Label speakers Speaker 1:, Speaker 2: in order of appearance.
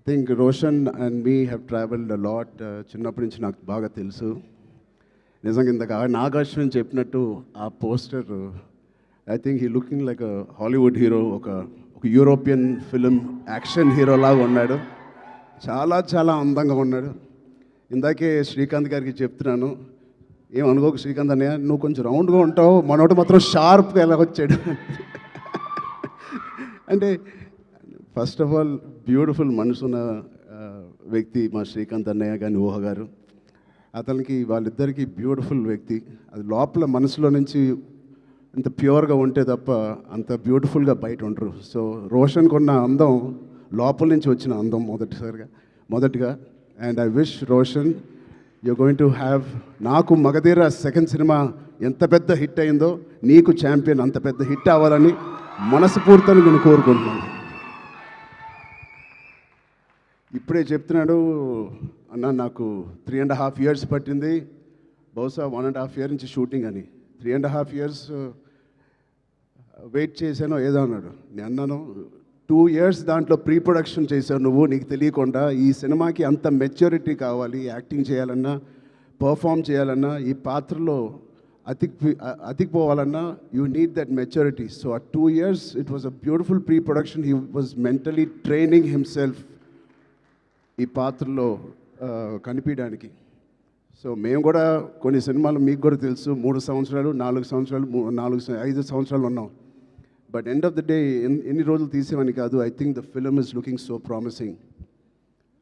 Speaker 1: Think Roshan and me have travelled a lot. చిన్నప్పటి నుంచి నాకు బాగా తెలుసు. నిజంగా ఇందాక నాగార్జున చెప్పినట్టు ఆ poster, I think he looking like a Hollywood hero, ఒక యూరోపియన్ ఫిలిం యాక్షన్ హీరో లాగా ఉన్నాడు. చాలా చాలా అందంగా ఉన్నాడు. ఇందాకే శ్రీకాంత్ గారికి చెప్తున్నాను, ఏమనుకోకు శ్రీకాంత్ అన్నయ్య, నువ్వు కొంచెం రౌండ్గా ఉంటావు, మనోడు మాత్రం షార్ప్గా ఎలా వచ్చాడు అంటే ఫస్ట్ ఆఫ్ ఆల్ బ్యూటిఫుల్ మనసున్న వ్యక్తి మా శ్రీకాంత్ అన్నయ్య కానీ ఊహ గారు. అతనికి వాళ్ళిద్దరికీ బ్యూటిఫుల్ వ్యక్తి. అది లోపల మనసులో నుంచి అంత ప్యూర్గా ఉంటే తప్ప అంత బ్యూటిఫుల్గా బయట ఉండరు. సో రోషన్కి ఉన్న అందం లోపల నుంచి వచ్చిన అందం మొదటిగా. And I wish Roshan you going to have, నాకు మగధీర సెకండ్ సినిమా ఎంత పెద్ద హిట్ అయిందో నీకు ఛాంపియన్ అంత పెద్ద హిట్ అవ్వాలని మనస్ఫూర్తిని నేను కోరుకుంటున్నాను. ఇప్పుడే చెప్తున్నాడు అన్న, నాకు 3.5 years పట్టింది, బహుశా 1.5 year నుంచి షూటింగ్ అని. 3.5 years వెయిట్ చేశానో ఏదో అన్నాడు. నేను అన్నాను 2 years దాంట్లో ప్రీ ప్రొడక్షన్ చేశావు నువ్వు, నీకు తెలియకుండా. ఈ సినిమాకి అంత మెచ్యూరిటీ కావాలి, యాక్టింగ్ చేయాలన్నా, పర్ఫామ్ చేయాలన్నా, ఈ పాత్రలో అతికిపోవాలన్నా you need that maturity. So ఆ 2 years it was a beautiful pre production. He was mentally training himself ఈ పాత్రలో కనిపించడానికి. సో మేము కూడా కొన్ని సినిమాలు మీకు కూడా తెలుసు, 3 సంవత్సరాలు 4 సంవత్సరాలు 5 సంవత్సరాలు ఉన్నాం. But end of the day ఎన్ని రోజులు తీసేవని కాదు. I think the film is looking so promising.